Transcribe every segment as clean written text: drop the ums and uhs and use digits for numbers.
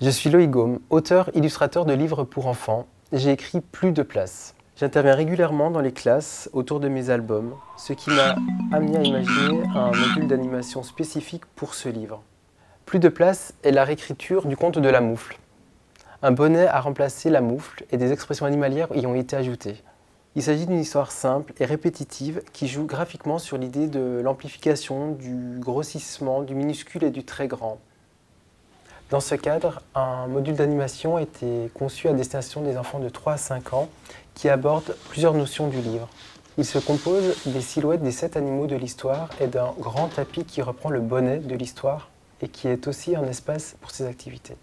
Je suis Loïc Gaume, auteur-illustrateur de livres pour enfants. J'ai écrit Plus de place. J'interviens régulièrement dans les classes autour de mes albums, ce qui m'a amené à imaginer un module d'animation spécifique pour ce livre. Plus de place est la réécriture du conte de la moufle. Un bonnet a remplacé la moufle et des expressions animalières y ont été ajoutées. Il s'agit d'une histoire simple et répétitive qui joue graphiquement sur l'idée de l'amplification, du grossissement, du minuscule et du très grand. Dans ce cadre, un module d'animation a été conçu à destination des enfants de 3 à 5 ans qui aborde plusieurs notions du livre. Il se compose des silhouettes des 7 animaux de l'histoire et d'un grand tapis qui reprend le bonnet de l'histoire et qui est aussi un espace pour ces activités.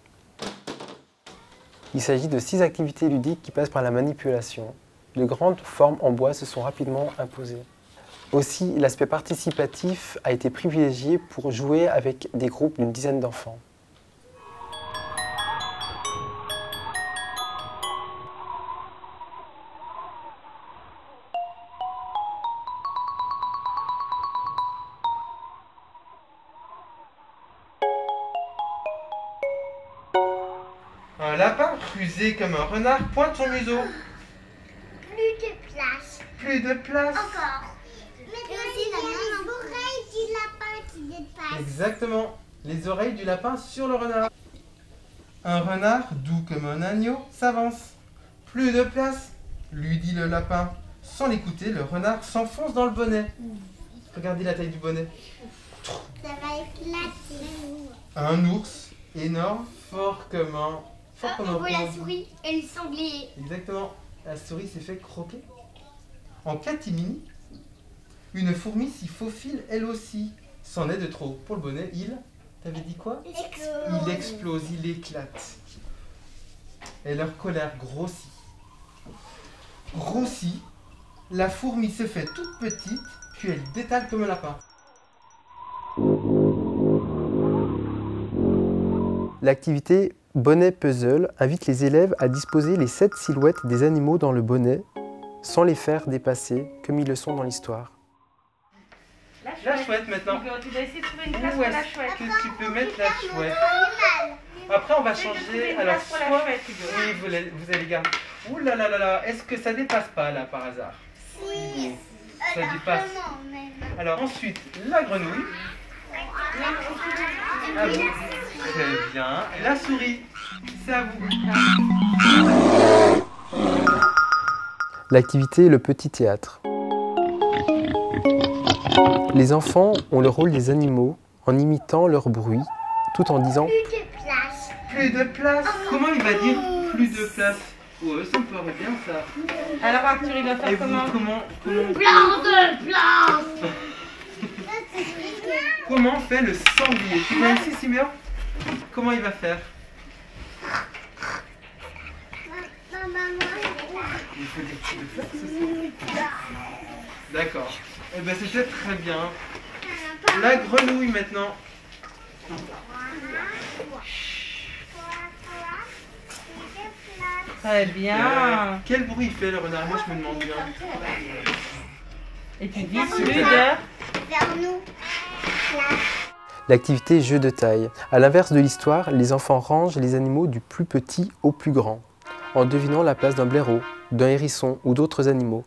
Il s'agit de 6 activités ludiques qui passent par la manipulation. De grandes formes en bois se sont rapidement imposées. Aussi, l'aspect participatif a été privilégié pour jouer avec des groupes d'une dizaine d'enfants. Un lapin rusé comme un renard pointe son museau. Plus de place. Plus de place. Encore. Mais aussi les oreilles du lapin qui dépassent. Exactement. Les oreilles du lapin sur le renard. Un renard doux comme un agneau s'avance. Plus de place, lui dit le lapin. Sans l'écouter, le renard s'enfonce dans le bonnet. Regardez la taille du bonnet. Ça va éclater. Un ours énorme, fort comme un... On voit la souris et le sanglier. Exactement. La souris s'est fait croquer. En catimini, une fourmi s'y faufile elle aussi. C'en est de trop. Pour le bonnet, t'avais dit quoi? Il explose, il éclate. Et leur colère grossit. Grossit, la fourmi se fait toute petite, puis elle détale comme un lapin. L'activité Bonnet Puzzle invite les élèves à disposer les 7 silhouettes des animaux dans le bonnet sans les faire dépasser comme ils le sont dans l'histoire. La chouette maintenant. Tu dois essayer de trouver une place Où pour la est-ce chouette. que tu peux mettre la chouette? Après on va changer. Alors pour la soit... chouette, Hugo. Oui, vous allez garder. Ouh là là là là, est-ce que ça dépasse pas là par hasard? Si. Ça dépasse. Alors ensuite, la grenouille. À vous. Très bien. Et la souris, c'est à vous. L'activité Le Petit Théâtre. Les enfants ont le rôle des animaux en imitant leur bruit tout en disant Plus de place. Plus de place. Comment il va dire plus de place? Ouais, ça me paraît bien ça. Alors Arthur, il va faire Et vous, comment Plein de place. comment fait le sanglier? Tu vois ici, Siméon? Comment il va faire? Il faut dire plus de place, c'est ça? D'accord. Eh bien, c'était très bien. La grenouille maintenant. Très bien. Quel bruit il fait le renard? Moi, je me demande bien. Et tu dis plus Super. de... Vers nous. l'activité Jeu de taille. À l'inverse de l'histoire, les enfants rangent les animaux du plus petit au plus grand, en devinant la place d'un blaireau, d'un hérisson ou d'autres animaux,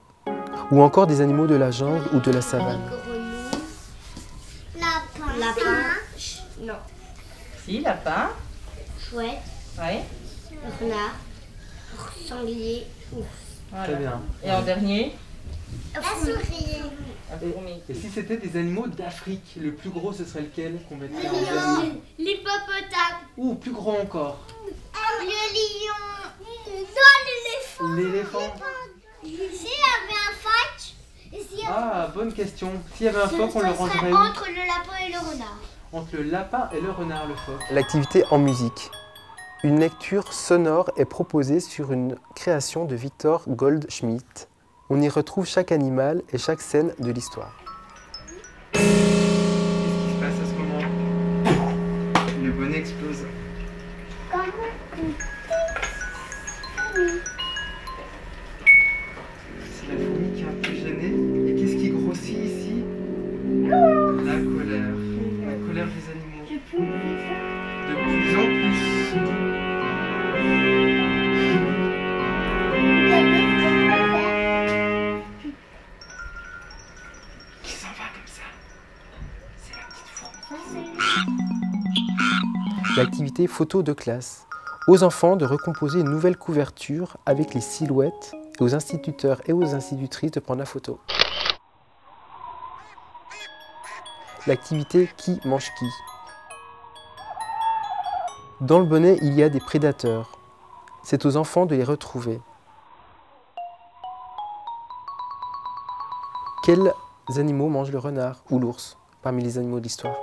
ou encore des animaux de la jungle ou de la savane. Lapin. Lapin. Non. Si, lapin. Chouette. Ouais. Renard. Sanglier. Voilà. Très bien. Et en dernier, La souris. un fourmi. Et si c'était des animaux d'Afrique, le plus gros, ce serait lequel qu'on mettrait en dernier? L'hippopotame. Ou plus gros encore? Le lion. Non, l'éléphant. L'éléphant. S'il y avait un phoque, et s'il y avait... Ah, bonne question. S'il y avait un phoque, on le ça serait rangerait où? entre le lapin et le renard. Entre le lapin et le renard, le phoque. L'activité en musique. Une lecture sonore est proposée sur une création de Victor Goldschmidt. On y retrouve chaque animal et chaque scène de l'histoire. Qu'est-ce qui se passe à ce moment? Le bonnet explose. C'est la fourmi qui est un peu gênée. Et qu'est-ce qui grossit ici? La colère. La colère des animaux. De plus en plus. s'en va comme ça. C'est la petite fourmi. L'activité photo de classe. Aux enfants de recomposer une nouvelle couverture avec les silhouettes et aux instituteurs et aux institutrices de prendre la photo. L'activité qui mange qui. Dans le bonnet, il y a des prédateurs. C'est aux enfants de les retrouver. Quels animaux mangent le renard ou l'ours parmi les animaux de l'histoire?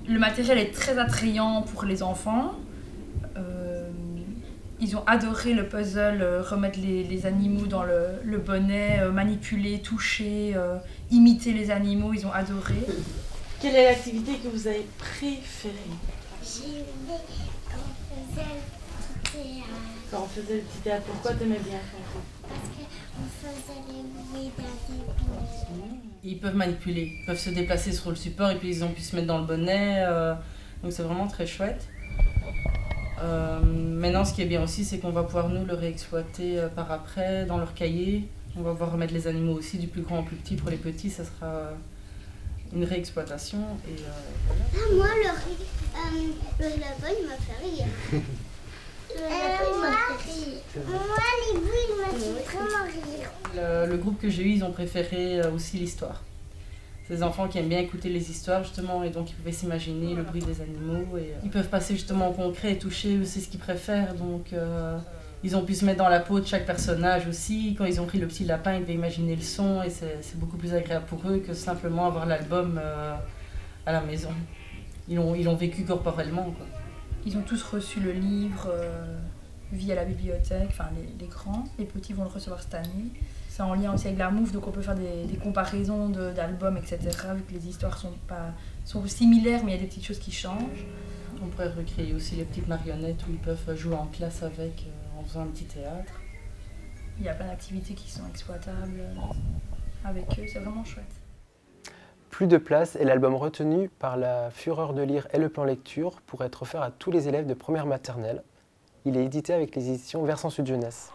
Le matériel est très attrayant pour les enfants. Ils ont adoré le puzzle, remettre les animaux dans le bonnet, manipuler, toucher, imiter les animaux, ils ont adoré. Quelle est l'activité que vous avez préférée? J'ai aimé quand on faisait le petit théâtre. Quand on faisait le petit théâtre, pourquoi t'aimais bien chanter? Parce qu'on faisait les bruits d'animaux. Ils peuvent manipuler, ils peuvent se déplacer sur le support et puis ils ont pu se mettre dans le bonnet, donc c'est vraiment très chouette. Maintenant, ce qui est bien aussi, c'est qu'on va pouvoir nous le réexploiter par après dans leur cahier. On va pouvoir remettre les animaux aussi du plus grand au plus petit. Pour les petits, ça sera une réexploitation. Et, voilà. Ah, moi, le lapin, il m'a fait rire. Le lapin, il m'a fait rire. Moi, les boules, il m'a fait vraiment rire. Le groupe que j'ai eu, ils ont préféré aussi l'histoire. C'est des enfants qui aiment bien écouter les histoires justement et donc ils pouvaient s'imaginer le bruit des animaux et ils peuvent passer justement au concret et toucher, c'est ce qu'ils préfèrent, donc ils ont pu se mettre dans la peau de chaque personnage aussi. Quand ils ont pris le petit lapin, ils devaient imaginer le son et c'est beaucoup plus agréable pour eux que simplement avoir l'album à la maison. Ils l'ont vécu corporellement, quoi. Ils ont tous reçu le livre via la bibliothèque, enfin les grands, les petits vont le recevoir cette année. C'est en lien aussi avec la MOUF, donc on peut faire des comparaisons d'albums, etc. Vu que les histoires sont similaires, mais il y a des petites choses qui changent. On pourrait recréer aussi les petites marionnettes où ils peuvent jouer en classe avec, en faisant un petit théâtre. Il y a plein d'activités qui sont exploitables avec eux, c'est vraiment chouette. Plus de place est l'album retenu par la Fureur de lire et le plan lecture pour être offert à tous les élèves de première maternelle. Il est édité avec les éditions Versant Sud Jeunesse.